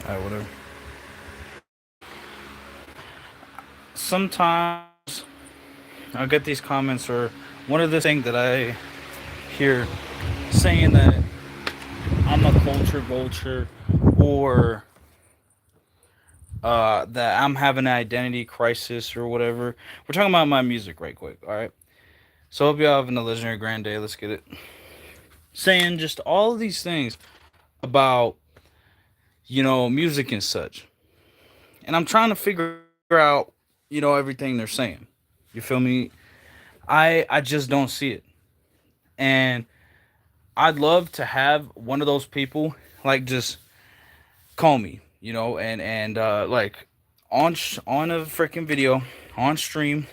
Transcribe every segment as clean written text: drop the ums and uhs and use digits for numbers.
Whatever. Sometimes I get these comments, or one of the thing that I hear saying that I'm a culture vulture, or that I'm having an identity crisis or whatever. We're talking about my music right quick, all right? So hope y'all having a legendary grand day. Let's get it. Saying just all of these things about, music and such. And I'm trying to figure out, everything they're saying. You feel me? I just don't see it. And I'd love to have one of those people like just call me, and like on a freaking video on stream,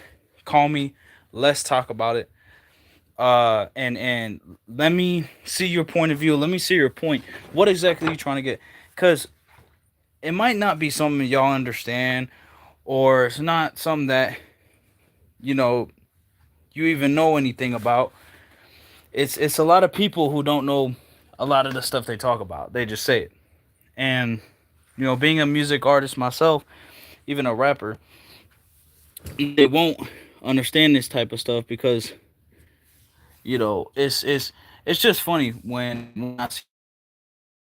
call me, let's talk about it. And let me see your point of view. Let me see your point. What exactly are you trying to get? Cuz it might not be something y'all understand, or it's not something that, you know, you even know anything about. It's a lot of people who don't know a lot of the stuff they talk about. They just say it. And being a music artist myself, even a rapper, they won't understand this type of stuff because it's just funny when I see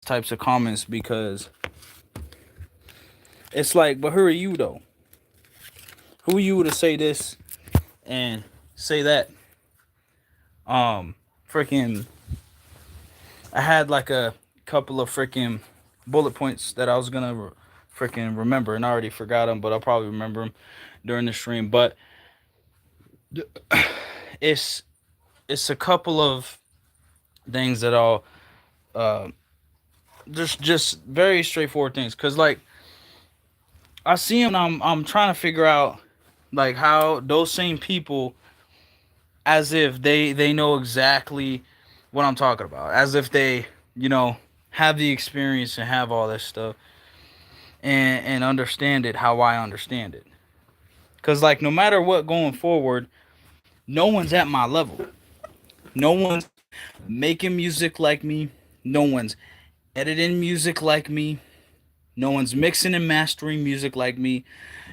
types of comments because it's like, but who are you though? Who are you to say this and say that? Um, freaking, I had like a couple of freaking bullet points that I was gonna freaking remember, and I already forgot them, but I'll probably remember them during the stream. But it's it's a couple of things that I'll uh just very straightforward things, cause like I see them, and I'm trying to figure out like how those same people, as if they know exactly what I'm talking about, as if they you know have the experience and have all this stuff, and understand it how I understand it. Cause like no matter what going forward, no one's at my level. No one's making music like me. No one's editing music like me. No one's mixing and mastering music like me.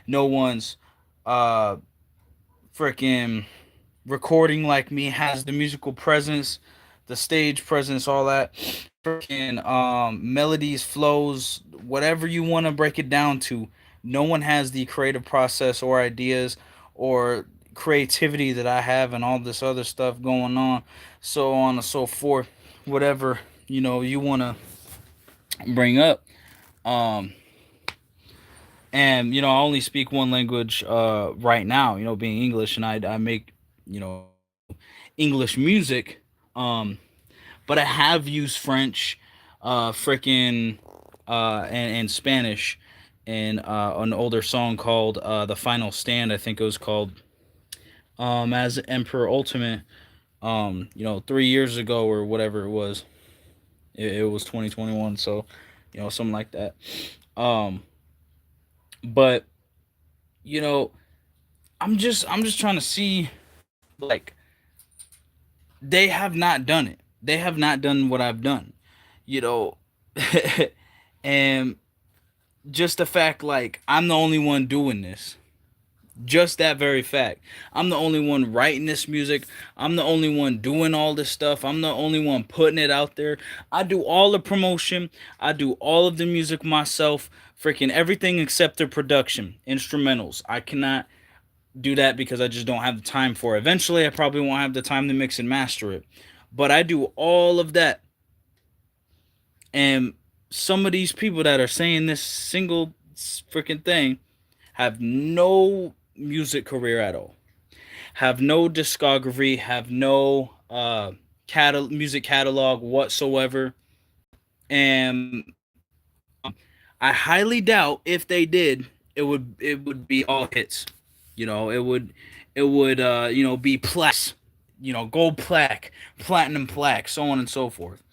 No one's uh freaking recording like me, has the musical presence, the stage presence, all that. Freaking melodies, flows, whatever you want to break it down to. No one has the creative process or ideas or creativity that I have, and all this other stuff going on, so on and so forth. Whatever you want to bring up. Um, and I only speak one language right now. Being English, and I make English music. Um, but I have used French, freaking, and Spanish in an older song called "The Final Stand." I think it was called, as Emperor Ultimate. 3 years ago or whatever it was. It was 2021, so something like that. Um, but you know, I'm just trying to see, like, they have not done it. They have not done what I've done. You know, and just the fact, like, I'm the only one doing this. Just that very fact. I'm the only one writing this music. I'm the only one doing all this stuff. I'm the only one putting it out there. I do all the promotion. I do all of the music myself. Freaking everything except the production, instrumentals. I cannot do that because I just don't have the time for it. Eventually, I probably won't have the time to mix and master it. But I do all of that. And some of these people that are saying this single freaking thing have no music career at all, have no discography, have no music catalog whatsoever. And I highly doubt if they did, it would be all hits. It would be plaques, gold plaque, platinum plaque, so on and so forth.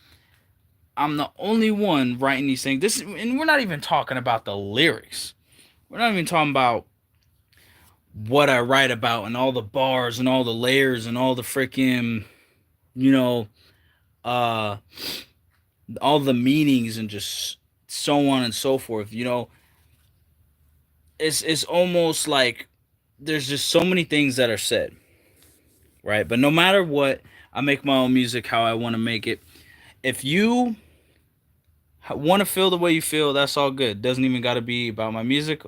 I'm the only one writing these things. And we're not even talking about the lyrics. We're not even talking about what I write about and all the bars and all the layers and all the freaking, you know, uh, all the meanings and just so on and so forth. It's almost like there's just so many things that are said, right? But no matter what, I make my own music how I want to make it. If you want to feel the way you feel, that's all good. Doesn't even got to be about my music.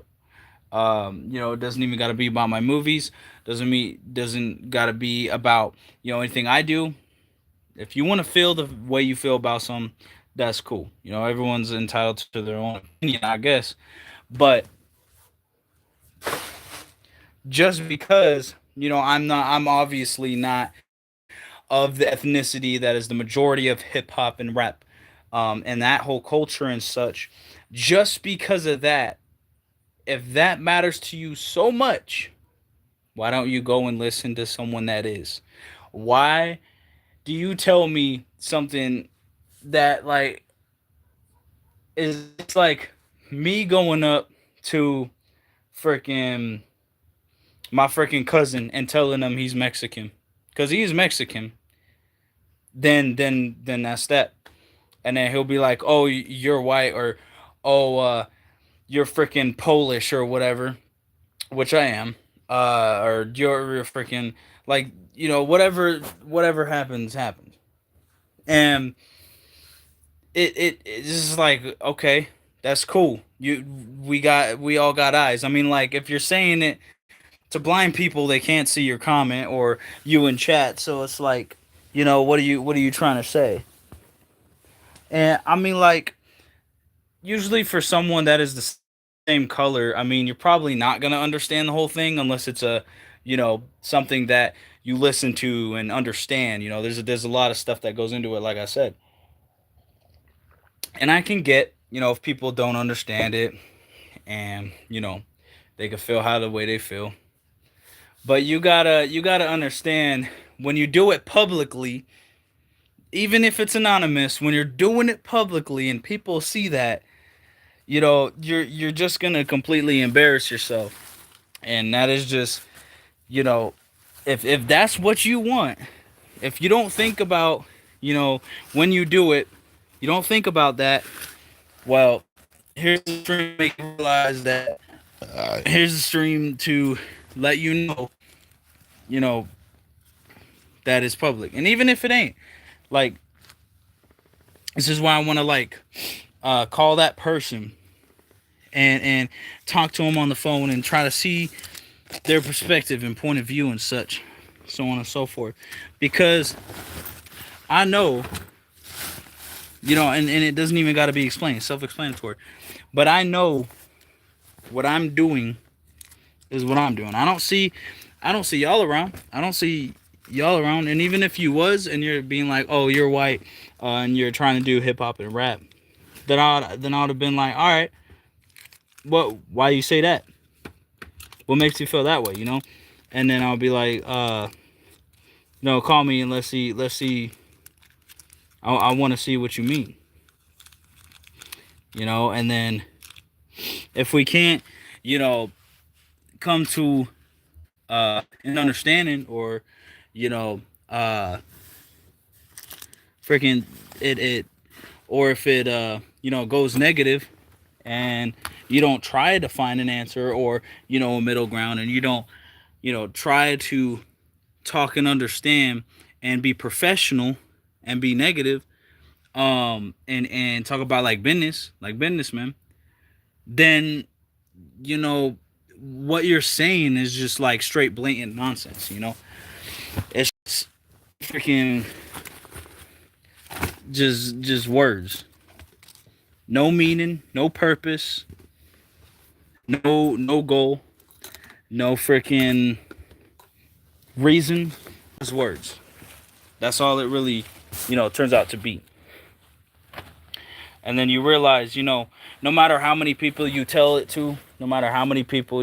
It doesn't even got to be about my movies. Doesn't got to be about anything I do. If you want to feel the way you feel about something, that's cool. Everyone's entitled to their own opinion, I guess. But just because I'm obviously not of the ethnicity that is the majority of hip hop and rap, and that whole culture and such. Just because of that, if that matters to you so much, why don't you go and listen to someone that is? Why do you tell me something that like is it's like me going up to freaking my freaking cousin and telling him he's Mexican because he's Mexican. Then that's that. And then he'll be like, "Oh, you're white," or "Oh, you're freaking Polish," or whatever, which I am. Or you're freaking like whatever happens. And it's just like, okay, that's cool. We all got eyes. I mean, like, if you're saying it to blind people, they can't see your comment or you in chat, so it's like, what are you trying to say? And I mean, like, usually for someone that is the same color, I mean, you're probably not gonna understand the whole thing unless it's something that you listen to and understand. There's a lot of stuff that goes into it, like I said. And I can get, if people don't understand it, and they can feel how the way they feel. But you gotta understand, when you do it publicly, even if it's anonymous, when you're doing it publicly and people see that, you're just gonna completely embarrass yourself. And that is just, you know if that's what you want, if you don't think about, when you do it, you don't think about that. Well, here's the stream to make you realize that. Here's the stream to let you you know that it's public. And even if it ain't, like, this is why I want to, like, call that person and talk to them on the phone and try to see their perspective and point of view and such, so on and so forth. Because I know, and it doesn't even got to be explained, self-explanatory. But I know what I'm doing is what I'm doing. I don't see y'all around. I don't see y'all around. And even if you was and you're being like, oh, you're white, and you're trying to do hip hop and rap, then I'd have been like, all right, why you say that? What makes you feel that way, And then I'll be like, no, call me and let's see. I want to see what you mean, And then if we can't, come to an understanding, or you know freaking it or if it goes negative, and you don't try to find an answer, or a middle ground, and you don't try to talk and understand and be professional and be negative, and talk about like business, man, then what you're saying is just like straight blatant nonsense. It's freaking just words, no meaning, no purpose, no goal, no freaking reason. Just words. That's all it really turns out to be. And then you realize, no matter how many people you tell it to, no matter how many people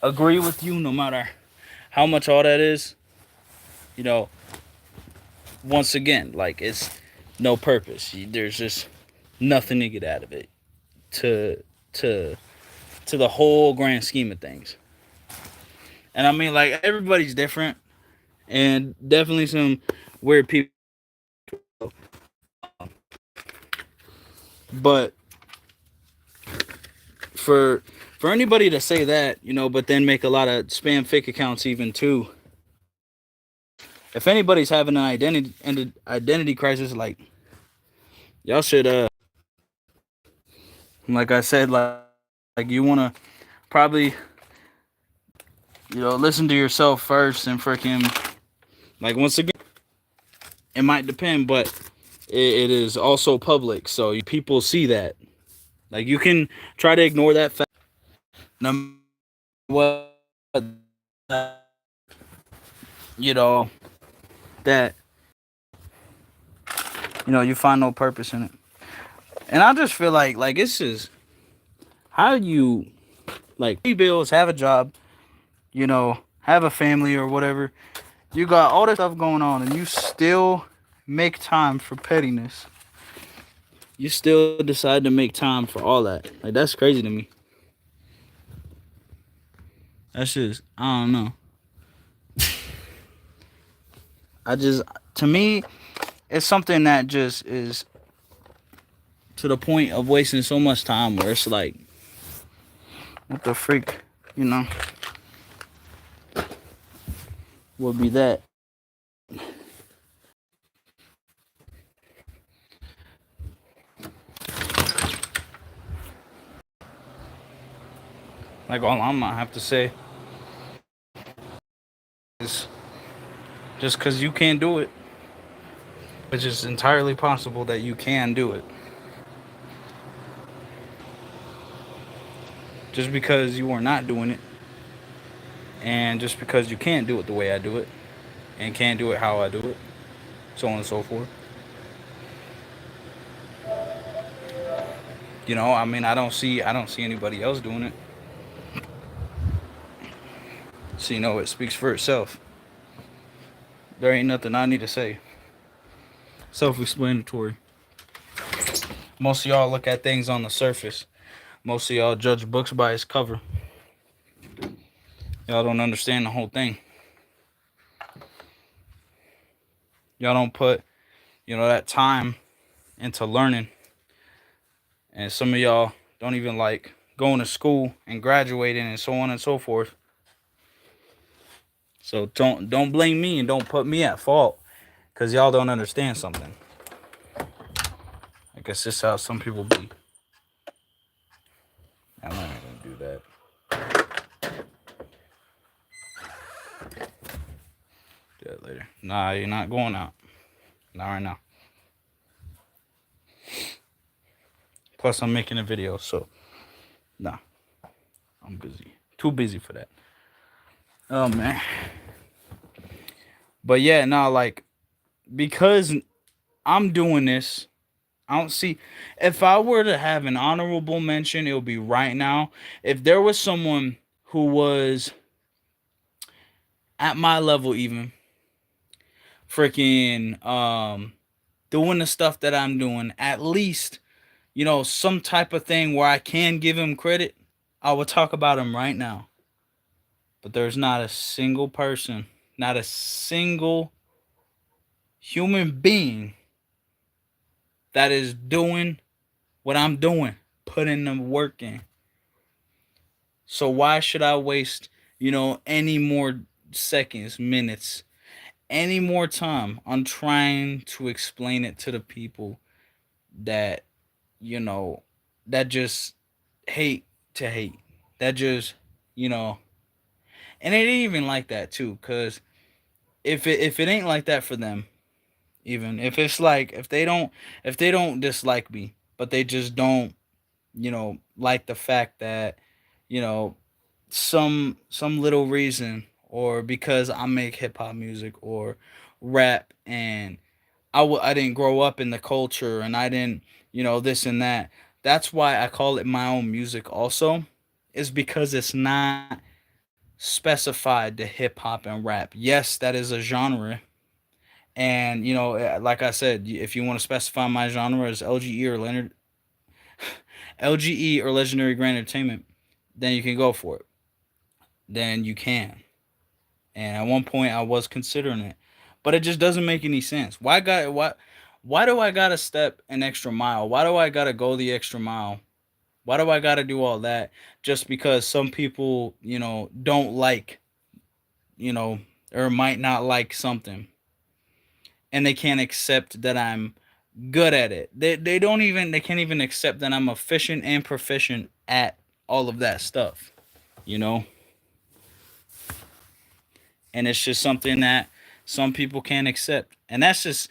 agree with you, no matter how much all that is, once again, like, it's no purpose. There's just nothing to get out of it, to to the whole grand scheme of things. And I mean, like, everybody's different, and definitely some weird people. But for for anybody to say that, but then make a lot of spam fake accounts even too. If anybody's having an identity crisis, like y'all should like I said, like you want to probably listen to yourself first and freaking like once again it might depend, but it is also public, so people see that. Like you can try to ignore that fact. No matter what, you know that you find no purpose in it, and I just feel like it's just how you like pay bills, have a job, have a family or whatever. You got all this stuff going on, and you still make time for pettiness. You still decide to make time for all that. Like that's crazy to me. That's just I don't know. To me, it's something that just is to the point of wasting so much time where it's like, what the freak, you know, would be that. Like all I'm gonna have to say is just because you can't do it, which is entirely possible that you can do it. Just because you are not doing it, and just because you can't do it the way I do it, and can't do it how I do it, so on and so forth. I mean, I don't see anybody else doing it. So it speaks for itself. There ain't nothing I need to say. Self-explanatory. Most of y'all look at things on the surface. Most of y'all judge books by its cover. Y'all don't understand the whole thing. Y'all don't put, that time into learning. And some of y'all don't even like going to school and graduating and so on and so forth. So don't blame me and don't put me at fault because y'all don't understand something. I guess this is how some people be. I'm not gonna do that. Do that later. Nah, you're not going out. Not right now. Plus, I'm making a video, so nah, I'm busy. Too busy for that. Oh man. But yeah, nah, like because I'm doing this, I don't see. If I were to have an honorable mention, it would be right now. If there was someone who was at my level, even freaking doing the stuff that I'm doing, at least some type of thing where I can give him credit, I would talk about him right now. But there's not a single person, not a single human being that is doing what I'm doing, putting the work in. So why should I waste, any more seconds, minutes, any more time on trying to explain it to the people that, you know, that just hate to hate. That just, you know, and it ain't even like that too, cause if it ain't like that for them, even if it's like if they don't dislike me, but they just don't, like the fact that, you know, some little reason or because I make hip hop music or rap and I didn't grow up in the culture and I didn't, this and that. That's why I call it my own music also, is because it's not specified to hip hop and rap. Yes, that is a genre. And, like I said, if you want to specify my genre as LGE or Legendary Grand Entertainment, then you can go for it. Then you can. And at one point I was considering it. But it just doesn't make any sense. Why Why do I gotta step an extra mile? Why do I gotta go the extra mile? Why do I gotta do all that just because some people, don't like, you know, or might not like something, and they can't accept that I'm good at it. They can't even accept that I'm efficient and proficient at all of that stuff, you know? And it's just something that some people can't accept. And that's just,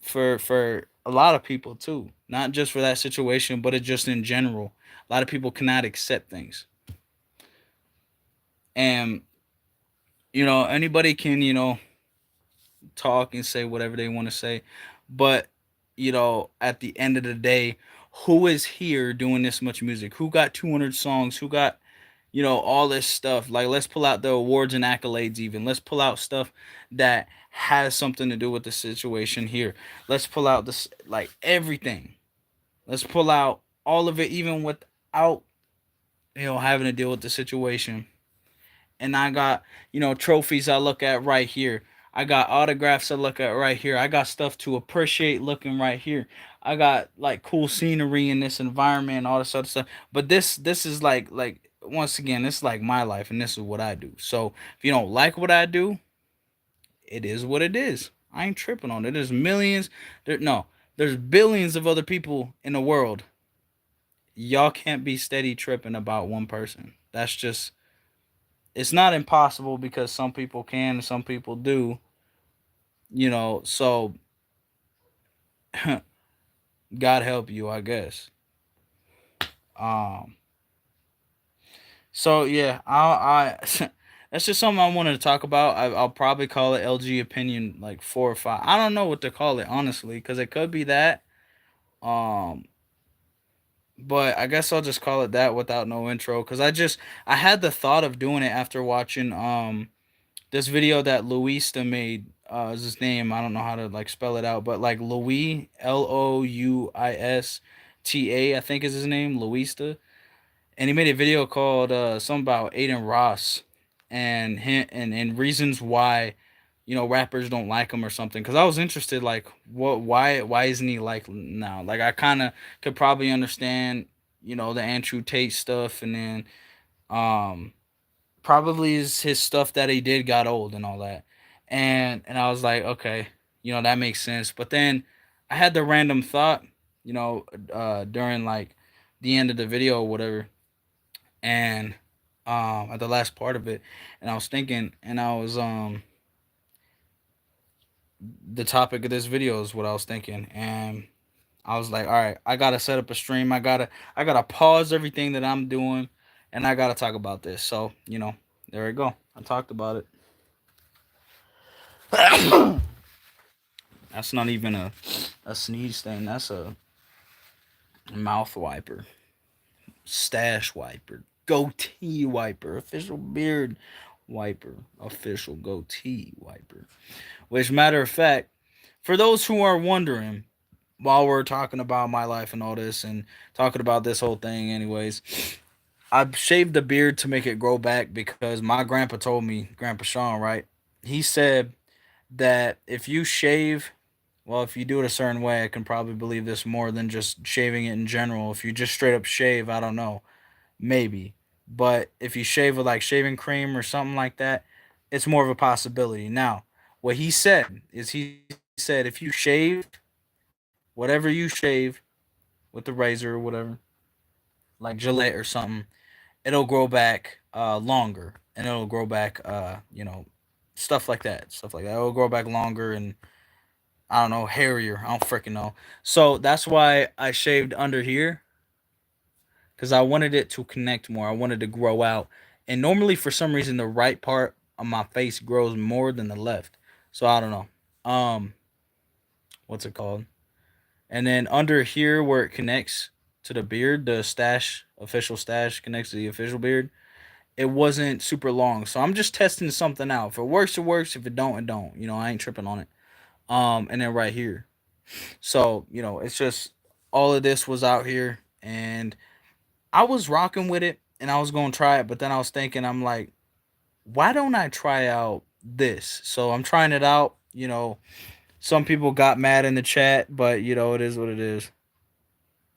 for a lot of people too. Not just for that situation, but it just in general. A lot of people cannot accept things. And anybody can, talk and say whatever they want to say. But, at the end of the day, who is here doing this much music? Who got 200 songs? Who got, all this stuff? Like, let's pull out the awards and accolades, even. Let's pull out stuff that has something to do with the situation here. Let's pull out this, like, everything. Let's pull out all of it, even without, having to deal with the situation. And I got, trophies I look at right here. I got autographs I look at right here. I got stuff to appreciate looking right here. I got like cool scenery in this environment and all this other stuff. But this is like once again, this is like my life and this is what I do. So if you don't like what I do, it is what it is. I ain't tripping on it. There's millions there no, there's billions of other people in the world. Y'all can't be steady tripping about one person. That's just, it's not impossible because some people can and some people do, so God help you, I guess. um so yeah, I that's just something I wanted to talk about. I'll probably call it LG opinion like 4 or 5. I don't know what to call it honestly, because it could be that. um but I guess I'll just call it that without no intro, because I had the thought of doing it after watching this video that Luista made. Is his name? I don't know how to like spell it out, but like Louis, Louista, I think is his name, Luista. And he made a video called something about Aiden Ross and him, and reasons why rappers don't like him or something. Because I was interested, like, why isn't he like now? Like, I kind of could probably understand the Andrew Tate stuff, and then um probably his stuff that he did got old and all that. And I was like, okay, that makes sense. But then I had the random thought, during like the end of the video or whatever, and at the last part of it, and I was thinking, and I was the topic of this video is what I was thinking, and I was like, all right, I gotta set up a stream. I gotta pause everything that I'm doing, and I gotta talk about this. So there we go. I talked about it. That's not even a sneeze thing. That's a mouth wiper, stash wiper, goatee wiper, official beard wiper, official goatee wiper. Which, matter of fact, for those who are wondering, while we're talking about my life and all this and talking about this whole thing, anyways, I shaved the beard to make it grow back because my grandpa told me, Grandpa Sean, right? He said that if you shave, well, if you do it a certain way, I can probably believe this more than just shaving it in general. If you just straight up shave, I don't know, maybe. But if you shave with like shaving cream or something like that, it's more of a possibility. Now, what he said is he said if you shave, whatever you shave with the razor or whatever, like Gillette or something, it'll grow back longer, and it'll grow back stuff like that. Stuff like that. It'll grow back longer and I don't know, hairier. I don't freaking know. So that's why I shaved under here, because I wanted it to connect more. I wanted to grow out. And normally, for some reason, the right part of my face grows more than the left. So I don't know. What's it called? And then under here, where it connects to the beard, the stash, official stash connects to the official beard. It wasn't super long, so I'm just testing something out. If it works, it works. If it don't, it don't. I ain't tripping on it. And then right here, so, it's just all of this was out here, and I was rocking with it and I was going to try it, but then I was thinking, I'm like, why don't I try out this? So I'm trying it out, Some people got mad in the chat, but you know it is what it is.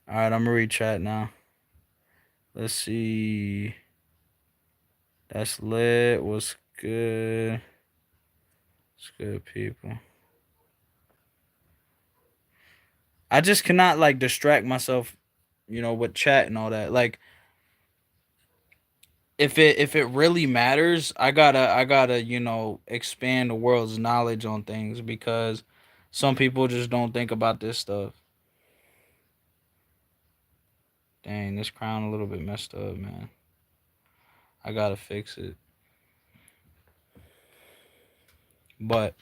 All right, I'm gonna read chat now. Let's see. That's lit. What's good? What's good, people? I just cannot like distract myself, you know, with chat and all that. Like if it really matters, I gotta you know expand the world's knowledge on things because some people just don't think about this stuff. Dang, this crown a little bit messed up, man. I gotta fix it. But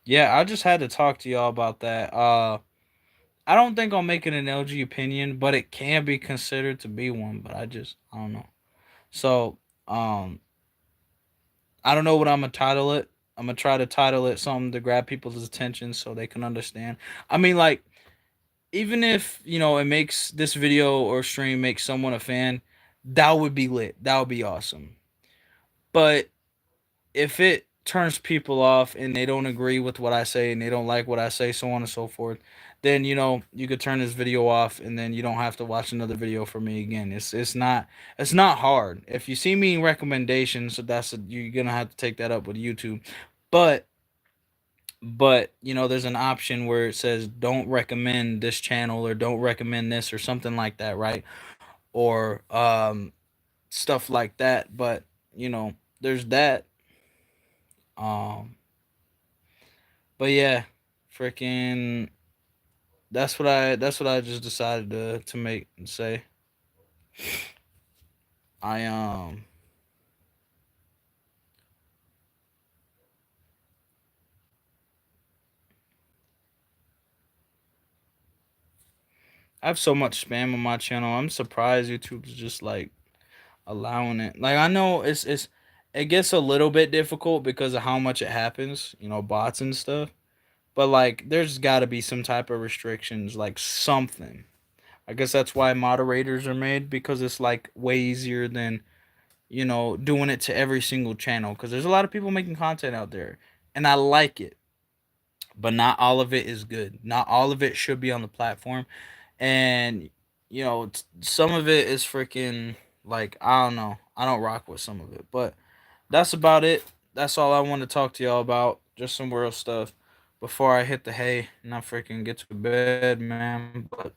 yeah, I just had to talk to y'all about that. I don't think I'll make it an LG opinion, but it can be considered to be one. But I don't know. So um, I don't know what I'm gonna title it. I'm gonna try to title it something to grab people's attention so they can understand. I mean, like even if you know it makes this video or stream make someone a fan, that would be lit. That would be awesome. But if it turns people off and they don't agree with what I say and they don't like what I say, so on and so forth, then you know you could turn this video off and then you don't have to watch another video from me again. It's not hard. If you see me in recommendations, so you're gonna have to take that up with YouTube. But you know there's an option where it says don't recommend this channel or don't recommend this or something like that, right? Or stuff like that. But you know there's that. Um But yeah, freaking that's what I just decided to make and say. I I have so much spam on my channel. I'm surprised YouTube's just like allowing it. Like I know it gets a little bit difficult because of how much it happens, you know, bots and stuff. But like there's got to be some type of restrictions, like something. I guess that's why moderators are made because it's like way easier than you know, doing it to every single channel because there's a lot of people making content out there, and I like it, but not all of it is good. Not all of it should be on the platform, and you know, some of it is freaking like I don't know. I don't rock with some of it, but that's about it. That's all I want to talk to y'all about. Just some world stuff before I hit the hay and I freaking get to bed, man. But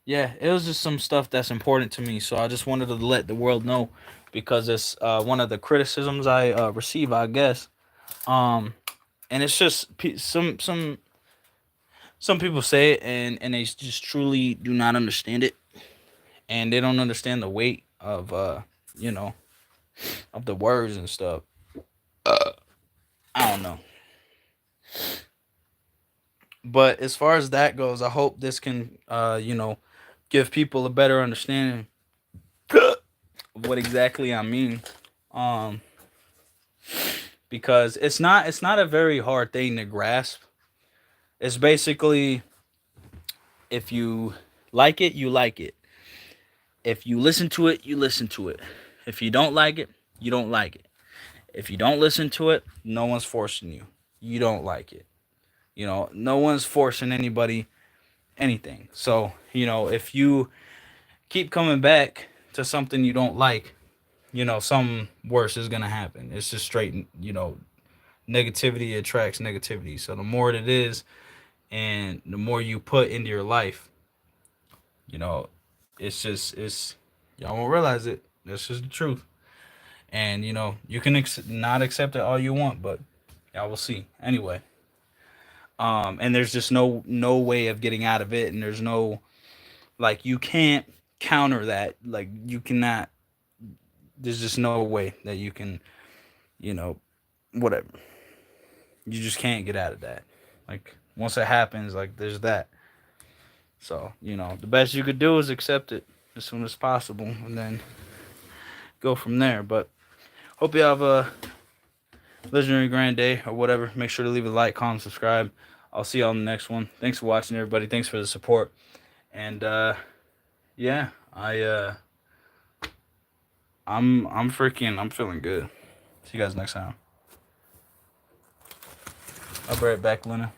yeah, it was just some stuff that's important to me. So I just wanted to let the world know because it's one of the criticisms I receive, I guess. Um, and it's just some people say it and they just truly do not understand it, and they don't understand the weight of you know of the words and stuff. I don't know, but as far as that goes, I hope this can you know give people a better understanding of what exactly I mean. Um, because it's not a very hard thing to grasp. It's basically if you like it, you like it. If you listen to it, you listen to it. If you don't like it, you don't like it. If you don't listen to it, no one's forcing you. You don't like it. You know, no one's forcing anybody anything. So, you know, if you keep coming back to something you don't like, you know, something worse is going to happen. It's just straight, you know, negativity attracts negativity. So the more it is, and the more you put into your life, you know, it's y'all won't realize it. That's just the truth. And you know, you can not accept it all you want, but y'all will see anyway. And there's just no way of getting out of it, and there's no like you can't counter that. Like you cannot. There's just no way that you can, you know, whatever. You just can't get out of that. Like once it happens, like there's that. So, you know, the best you could do is accept it as soon as possible and then go from there. But hope you have a legendary grand day or whatever. Make sure to leave a like, comment, subscribe. I'll see you on the next one. Thanks for watching, everybody. Thanks for the support. And yeah, I'm feeling good. See you guys next time. I'll be right back, Luna.